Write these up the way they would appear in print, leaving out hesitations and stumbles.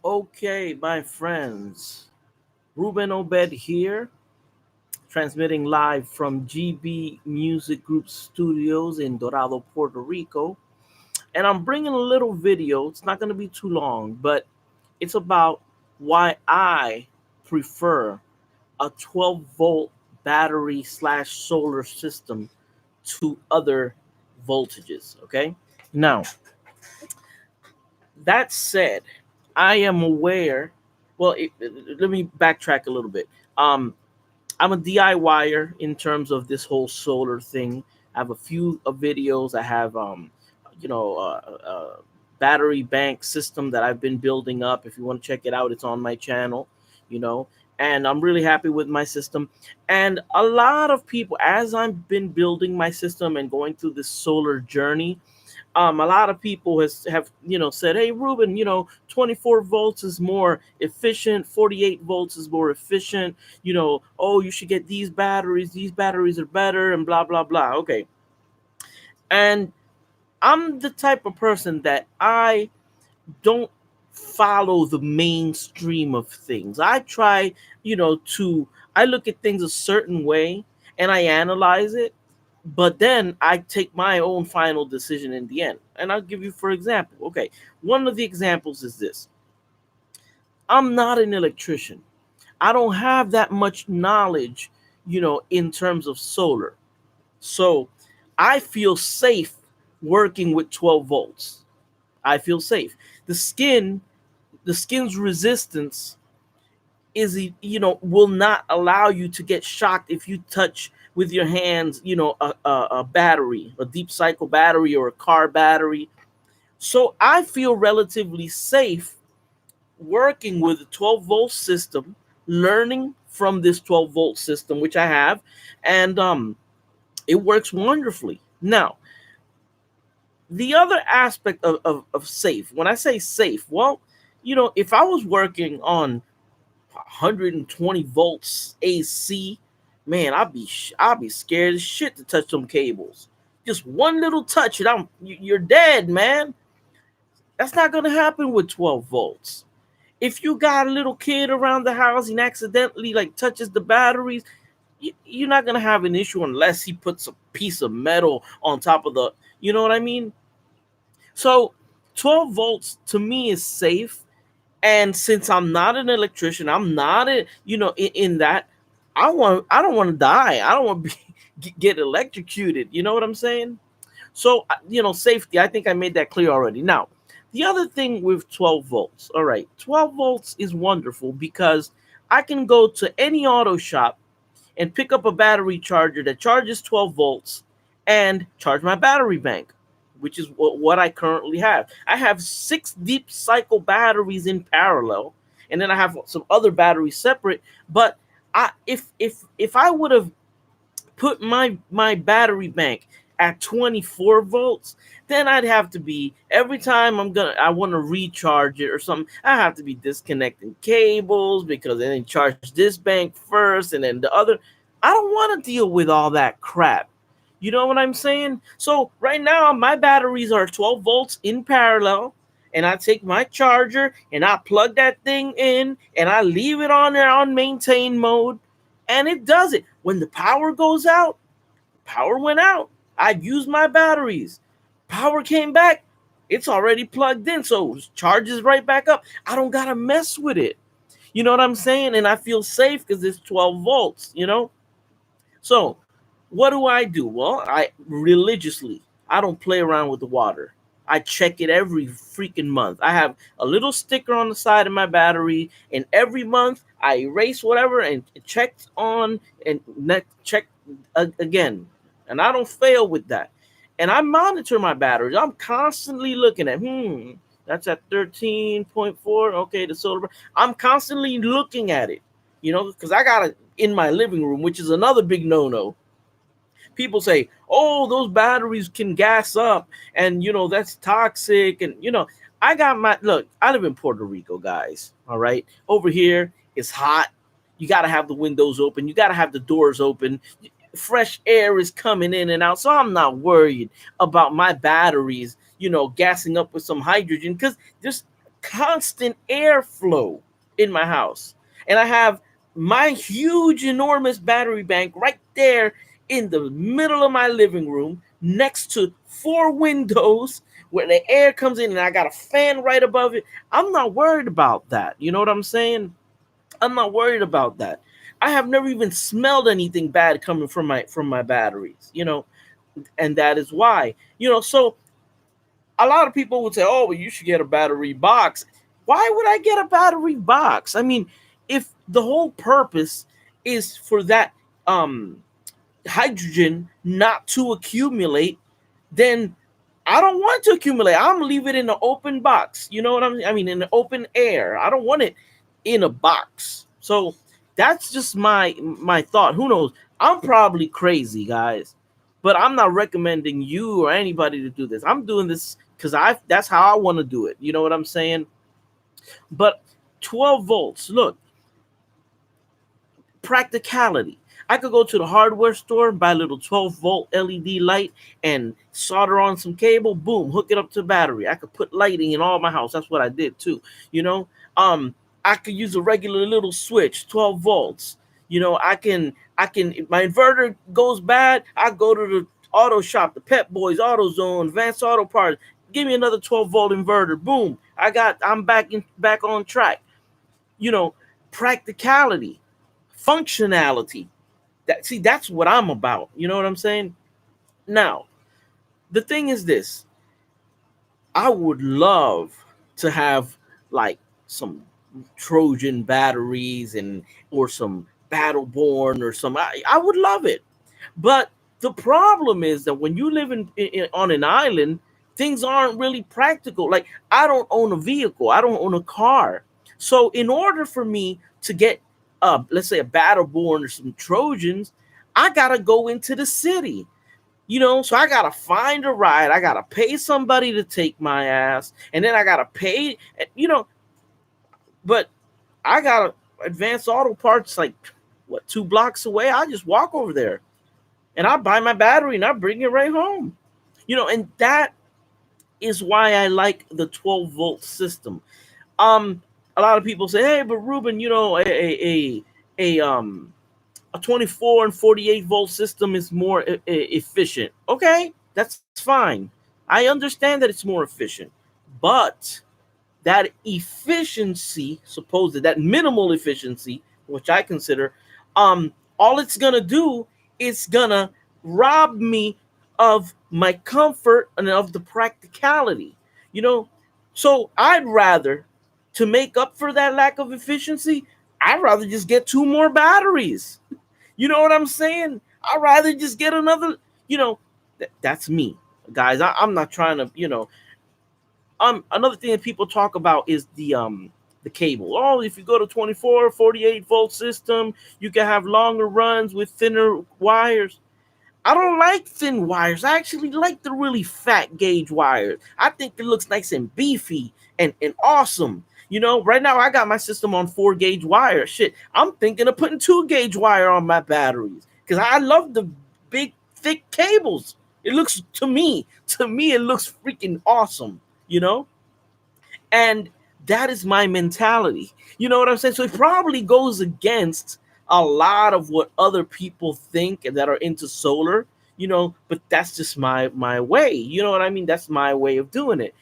Okay, my friends, Ruben Obed here, transmitting live from GB Music Group Studios in Dorado, Puerto Rico. And I'm bringing a little video. It's not going to be too long, but it's about why I prefer a 12-volt battery slash solar system to other voltages. Okay. Now, that said, I am aware. Well, let me backtrack a little bit. Um, I'm a DIYer in terms of this whole solar thing. I have a few videos. I have, battery bank system that I've been building up. If you want to check it out, it's on my channel. You know, and I'm really happy with my system. And a lot of people, as I've been building my system and going through this solar journey, a lot of people have said, hey Ruben, 24 volts is more efficient, 48 volts is more efficient, oh, you should get these batteries are better, and blah blah blah. Okay. And I'm the type of person that I don't follow the mainstream of things. I try, to I look at things a certain way and I analyze it, but then I take my own final decision in the end. And I'll give you, for example, okay, one of the examples is this. I'm not an electrician. I don't have that much knowledge, in terms of solar. So I feel safe working with 12 volts. I feel safe. The skin, the skin's resistance is, will not allow you to get shocked if you touch with your hands, a battery, a deep cycle battery or a car battery. So I feel relatively safe working with a 12-volt system, learning from this 12-volt system, which I have, and it works wonderfully. Now, the other aspect of safe, when I say safe, well, if I was working on 120 volts AC, man, I'd be scared as shit to touch them cables. Just one little touch and you're dead, man. That's not gonna happen with 12 volts. If you got a little kid around the house and accidentally like touches the batteries, you're not gonna have an issue unless he puts a piece of metal on top of the. You know what I mean? So 12 volts to me is safe. And since I'm not an electrician, I'm not in that. I don't want to die. I don't want to be get electrocuted. You know what I'm saying? So safety. I think I made that clear already. Now, the other thing with 12 volts. All right, 12 volts is wonderful because I can go to any auto shop and pick up a battery charger that charges 12 volts and charge my battery bank, which is what I currently have. I have 6 deep cycle batteries in parallel, and then I have some other batteries separate. But if I would have put my battery bank at 24 volts, then I'd have to be, every time I want to recharge it or something, I have to be disconnecting cables because then charge this bank first and then the other. I don't want to deal with all that crap. You know what I'm saying? So right now my batteries are 12 volts in parallel, and I take my charger and I plug that thing in and I leave it on there on maintain mode, and it does it. When the power goes out, power went out. I used my batteries. Power came back. It's already plugged in, so it charges right back up. I don't gotta mess with it. You know what I'm saying? And I feel safe because it's 12 volts. So what do I do? Well, I religiously, I don't play around with the water. I check it every freaking month. I have a little sticker on the side of my battery, and every month I erase whatever and check on and check again. And I don't fail with that. And I monitor my batteries. I'm constantly looking at, that's at 13.4. Okay, the solar. I'm constantly looking at it, because I got it in my living room, which is another big no-no. People say, "Oh, those batteries can gas up, and that's toxic." And I got my look. I live in Puerto Rico, guys. All right, over here it's hot. You got to have the windows open. You got to have the doors open. Fresh air is coming in and out, so I'm not worried about my batteries, gassing up with some hydrogen because there's constant airflow in my house. And I have my huge, enormous battery bank right there in the middle of my living room next to four windows where the air comes in, and I got a fan right above it. I'm not worried about that. You know what I'm saying? I'm not worried about that. I have never even smelled anything bad coming from my batteries, and that is why. So a lot of people would say, "Oh, well, you should get a battery box." Why would I get a battery box? I mean, if the whole purpose is for that um, hydrogen not to accumulate, then I don't want to accumulate. I'm gonna leave it in the open box. You know what I mean, in the open air. I don't want it in a box. So that's just my thought. Who knows? I'm probably crazy, guys, but I'm not recommending you or anybody to do this. I'm doing this because I that's how I want to do it. You know what I'm saying? But 12 volts. Look, practicality. I could go to the hardware store and buy a little 12-volt LED light and solder on some cable, boom, hook it up to the battery. I could put lighting in all my house. That's what I did too. You know, I could use a regular little switch, 12 volts. I can if my inverter goes bad, I go to the auto shop, the Pep Boys, AutoZone, Advanced Auto Parts. Give me another 12-volt inverter. Boom. I'm back on track. You know, practicality, functionality. That's what I'm about. You know what I'm saying? Now, the thing is this. I would love to have like some Trojan batteries and or some Battleborn or some I would love it. But the problem is that when you live on an island, things aren't really practical. Like I don't own a vehicle, I don't own a car. So in order for me to get let's say a Battleborn or some Trojans, I gotta go into the city. So I gotta find a ride. I gotta pay somebody to take my ass, and then I gotta pay. But I got Advanced Auto Parts like what 2 blocks away. I just walk over there, and I buy my battery, and I bring it right home. And that is why I like the 12-volt system. A lot of people say, "Hey, but Ruben, a 24 and 48-volt system is more efficient." Okay, that's fine. I understand that it's more efficient, but that efficiency, supposed that minimal efficiency, which I consider, all it's gonna do is gonna rob me of my comfort and of the practicality. You know, so I'd rather, to make up for that lack of efficiency, I'd rather just get two more batteries. You know what I'm saying? I'd rather just get another. That's me, guys. I'm not trying to. Another thing that people talk about is the cable. Oh, if you go to 24, 48-volt system, you can have longer runs with thinner wires. I don't like thin wires. I actually like the really fat gauge wires. I think it looks nice and beefy and awesome. Right now I got my system on 4-gauge wire. Shit, I'm thinking of putting 2-gauge wire on my batteries because I love the big, thick cables. It looks to me, it looks freaking awesome. You know, and that is my mentality. You know what I'm saying? So it probably goes against a lot of what other people think that are into solar, but that's just my way. You know what I mean? That's my way of doing it.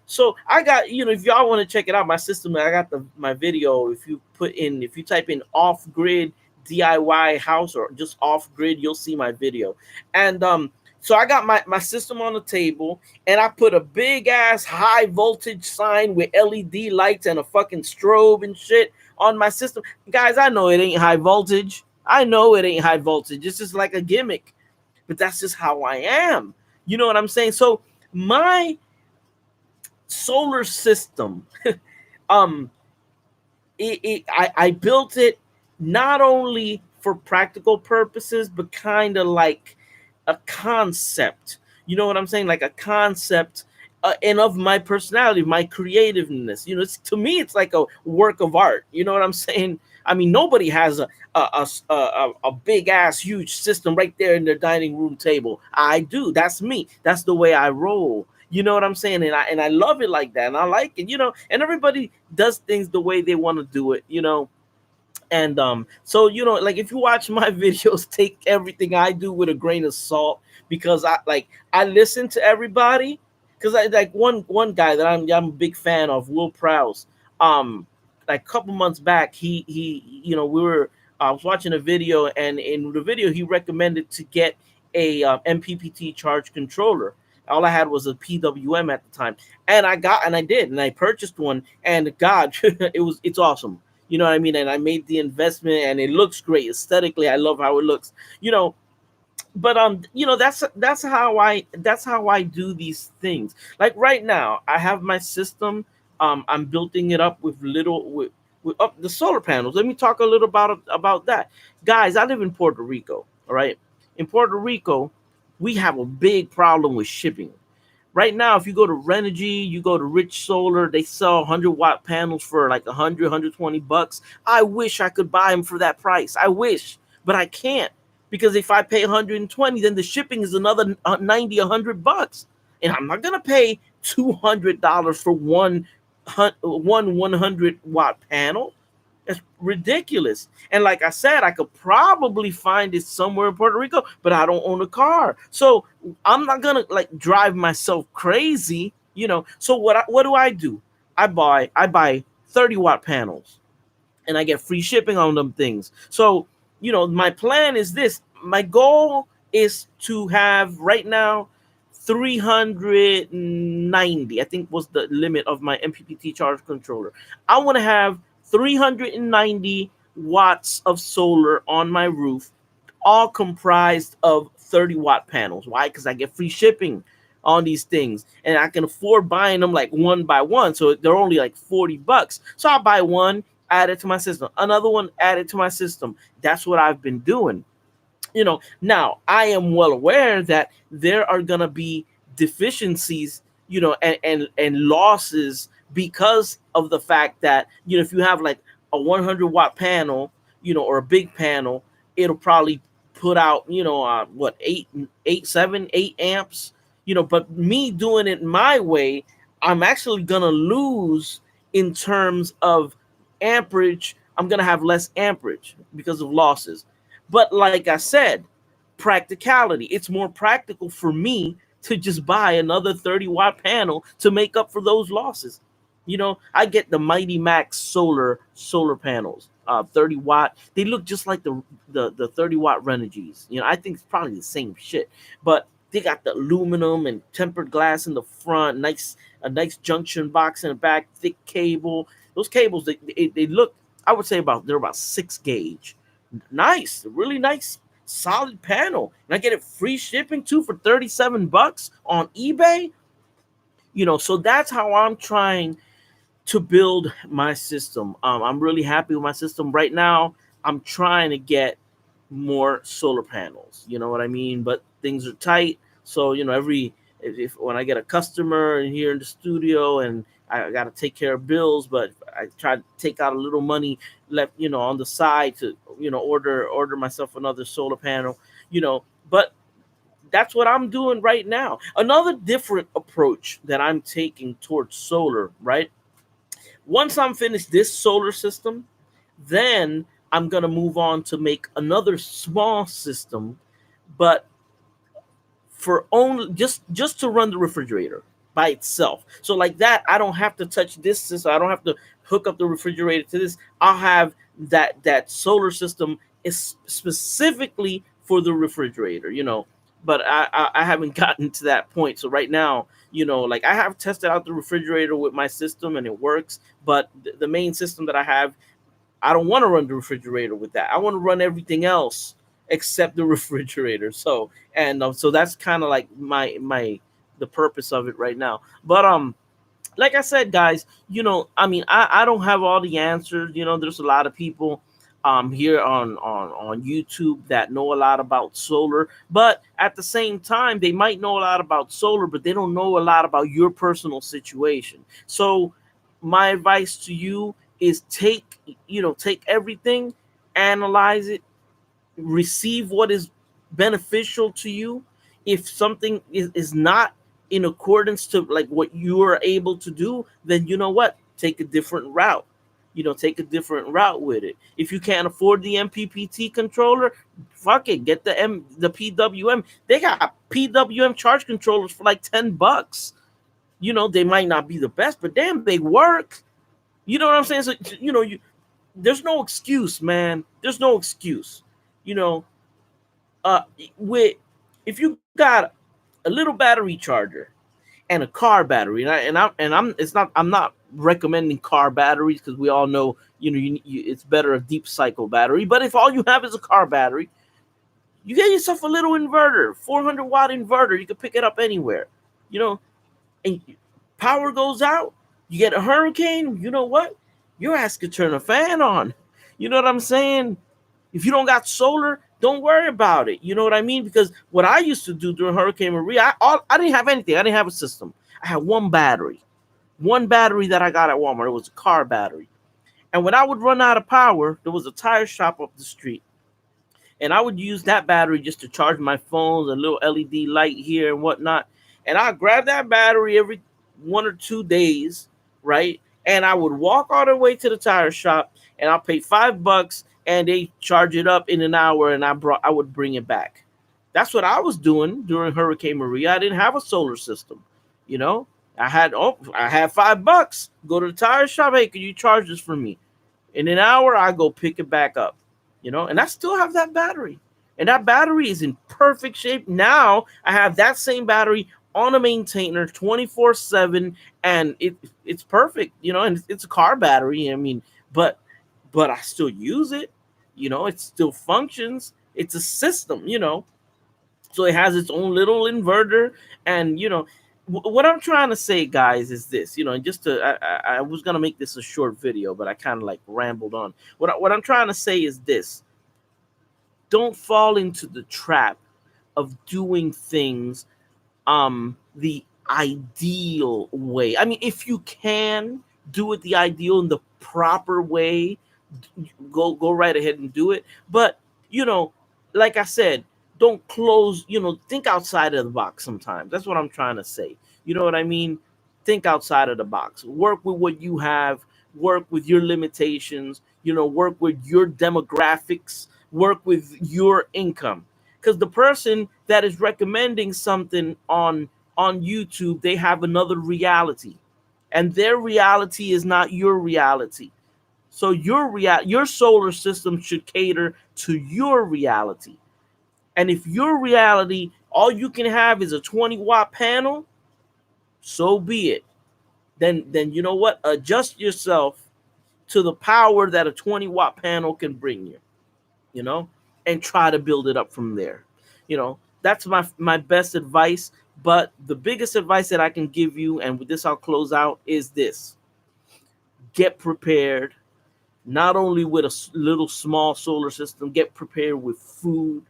So I got, if y'all want to check it out, my system, I got my video. If you type in off grid DIY house or just off grid, you'll see my video. And so I got my system on the table, and I put a big ass high voltage sign with LED lights and a fucking strobe and shit on my system. Guys, I know it ain't high voltage. I know it ain't high voltage. It's just like a gimmick. But that's just how I am. You know what I'm saying? So my solar system, I built it not only for practical purposes, but kind of like a concept. You know what I'm saying? Like a concept, and of my personality, my creativeness. To me, it's like a work of art. You know what I'm saying? I mean, nobody has a big ass huge system right there in their dining room table. I do. That's me. That's the way I roll. You know what I'm saying? And I love it like that, and I like it. And everybody does things the way they want to do it. And so like if you watch my videos, take everything I do with a grain of salt, because I listen to everybody. Because I like one guy that I'm a big fan of, Will Prowse. Like a couple months back, he we were I was watching a video, and in the video he recommended to get a MPPT charge controller. All I had was a PWM at the time, and I did, and I purchased one, and God, it's awesome. You know what I mean? And I made the investment, and it looks great aesthetically. I love how it looks. You know, but that's how I do these things. Like right now, I have my system. I'm building it up with up the solar panels. Let me talk a little about that, guys. I live in Puerto Rico. All right, in Puerto Rico, we have a big problem with shipping. Right now, if you go to Renogy, you go to Rich Solar, they sell 100-watt panels for like 100, 120 bucks. I wish I could buy them for that price. I wish, but I can't, because if I pay 120, then the shipping is another 90, 100 bucks, and I'm not gonna pay $200 for one 100-watt panel. It's ridiculous. And like I said, I could probably find it somewhere in Puerto Rico, but I don't own a car. So I'm not gonna like drive myself crazy. So what do I do? I buy 30-watt panels, and I get free shipping on them things. So, my plan is this. My goal is to have right now 390, I think, was the limit of my MPPT charge controller. I want to have 390 watts of solar on my roof, all comprised of 30-watt panels. Why? Because I get free shipping on these things, and I can afford buying them like one by one. So they're only like 40 bucks. So I'll buy one, add it to my system, another one, add it to my system. That's what I've been doing. Now I am well aware that there are going to be deficiencies, and losses, because of the fact that, if you have like a 100-watt panel, or a big panel, it'll probably put out, what, 8 7 8 amps. But me doing it my way, I'm actually going to lose in terms of amperage. I'm going to have less amperage because of losses. But like I said, practicality. It's more practical for me to just buy another 30-watt panel to make up for those losses. I get the Mighty Max solar panels, 30-watt. They look just like the 30-watt Renogy's. I think it's probably the same shit, but they got the aluminum and tempered glass in the front, a nice junction box in the back, thick cable. Those cables, they look, I would say they're about 6 gauge. Nice, really nice, solid panel. And I get it free shipping too for 37 bucks on eBay. So that's how I'm trying to build my system. I'm really happy with my system right now. I'm trying to get more solar panels. You know what I mean? But things are tight. So every if when I get a customer in here in the studio, and I got to take care of bills, but I try to take out a little money left, on the side to order myself another solar panel. But that's what I'm doing right now. Another different approach that I'm taking towards solar, right? Once I'm finished this solar system, then I'm gonna move on to make another small system, but for only just to run the refrigerator by itself. So like that, I don't have to touch this system. I don't have to hook up the refrigerator to this. I'll have that solar system is specifically for the refrigerator. But I haven't gotten to that point. So right now, like I have tested out the refrigerator with my system, and it works. But the main system that I have, I don't want to run the refrigerator with that. I want to run everything else except the refrigerator. So that's kind of like the purpose of it right now. But like I said, guys, I mean, I don't have all the answers. There's a lot of people here on YouTube that know a lot about solar, but at the same time, they might know a lot about solar, but they don't know a lot about your personal situation. So my advice to you is take everything, analyze it, receive what is beneficial to you. If something is not in accordance to like what you are able to do, then you know what? Take a different route. Take a different route with it. If you can't afford the MPPT controller, fuck it, get the PWM. They got PWM charge controllers for like $10. They might not be the best, but damn, they work. You know what I'm saying? So there's no excuse, man. There's no excuse. You know, uh, with if you got a little battery charger and a car battery, and I'm not recommending car batteries because we all know it's better a deep cycle battery. But if all you have is a car battery, you get yourself a little inverter, 400-watt inverter. You can pick it up anywhere, you know, and power goes out. You get a hurricane. You know what? Your ass could turn a fan on. You know what I'm saying? If you don't got solar, don't worry about it. You know what I mean? Because what I used to do during Hurricane Maria, I didn't have anything. I didn't have a system. I had one battery that I got at Walmart. It was a car battery. And when I would run out of power, there was a tire shop up the street. And I would use that battery just to charge my phones, a little LED light here and whatnot. And I'd grab that battery every 1 or 2 days, right? And I would walk all the way to the tire shop and I'll pay $5 and they charge it up in an hour and I would bring it back. That's what I was doing during Hurricane Maria. I didn't have a solar system, you know. I had $5. Go to the tire shop. Hey, can you charge this for me? In an hour, I go pick it back up, and I still have that battery. And that battery is in perfect shape. Now I have that same battery on a maintainer 24/7, and it's perfect, and it's a car battery. I mean, but I still use it, it still functions. It's a system, so it has its own little inverter. And what I'm trying to say, guys, is this, and just I was gonna make this a short video, but I kind of like rambled on. What I'm trying to say is this: don't fall into the trap of doing things the ideal way. I mean, if you can do it the ideal in the proper way, go right ahead and do it. But like I said, don't close. Think outside of the box. Sometimes that's what I'm trying to say. You know what I mean? Think outside of the box. Work with what you have. Work with your limitations. Work with your demographics. Work with your income. Because the person that is recommending something on YouTube, they have another reality, and their reality is not your reality. So your solar system should cater to your reality. And if your reality, all you can have is a 20-watt panel, so be it. Then you know what? Adjust yourself to the power that a 20-watt panel can bring you, you know, and try to build it up from there. That's my best advice. But the biggest advice that I can give you, and with this I'll close out, is this: get prepared. Not only with a little small solar system, get prepared with food.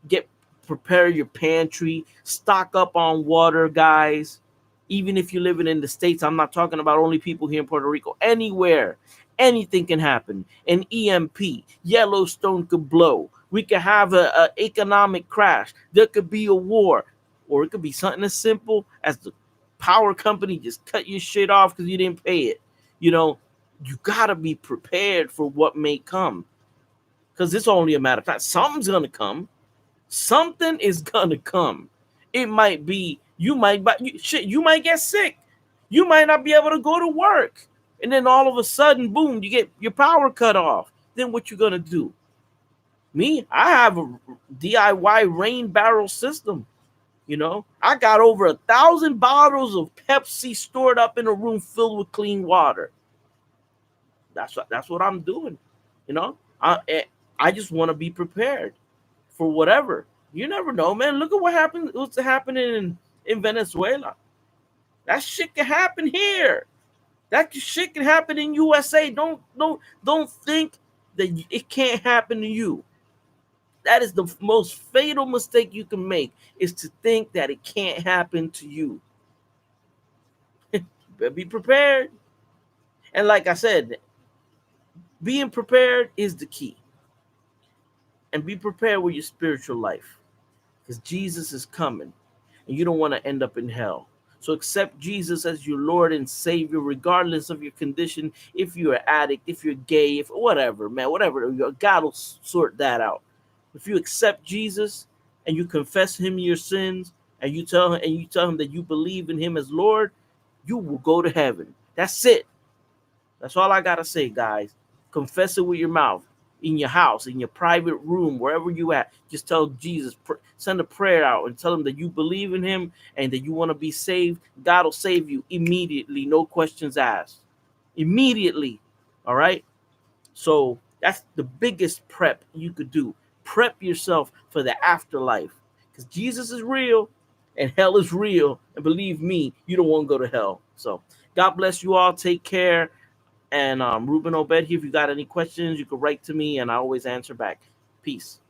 Get Prepare your pantry. Stock up on water, guys. Even if you're living in the States, I'm not talking about only people here in Puerto Rico. Anywhere, anything can happen. An EMP, Yellowstone could blow. We could have a economic crash. There could be a war, or it could be something as simple as the power company just cut your shit off because you didn't pay it. You gotta be prepared for what may come, because it's only a matter of time. Something's gonna come. Something is gonna come. It might be you might get sick. You might not be able to go to work, and then all of a sudden, boom, you get your power cut off. Then what you gonna do? Me, I have a DIY rain barrel system. I got over 1,000 bottles of Pepsi stored up in a room filled with clean water. That's what I'm doing. I just want to be prepared for whatever. You never know, man. Look at what's happening in Venezuela. That shit can happen here. That shit can happen in USA. Don't think that it can't happen to you. That is the most fatal mistake you can make, is to think that it can't happen to you. Better be prepared. And like I said, being prepared is the key. And be prepared with your spiritual life, because Jesus is coming and you don't want to end up in hell. So accept Jesus as your Lord and Savior, regardless of your condition. If you're an addict, if you're gay, if whatever, man, whatever, God will sort that out. If you accept Jesus and you confess Him your sins, and you tell Him that you believe in Him as Lord, you will go to heaven. That's it. That's all I gotta say, guys. Confess it with your mouth, in your house, in your private room, wherever you at. Just tell Jesus, send a prayer out, and tell Him that you believe in Him and that you want to be saved. God will save you immediately, no questions asked. Immediately. All right. So that's the biggest prep you could do. Prep yourself for the afterlife, because Jesus is real and hell is real. And believe me, you don't want to go to hell. So God bless you all. Take care. And Ruben Obed here. If you got any questions, you can write to me, and I always answer back. Peace.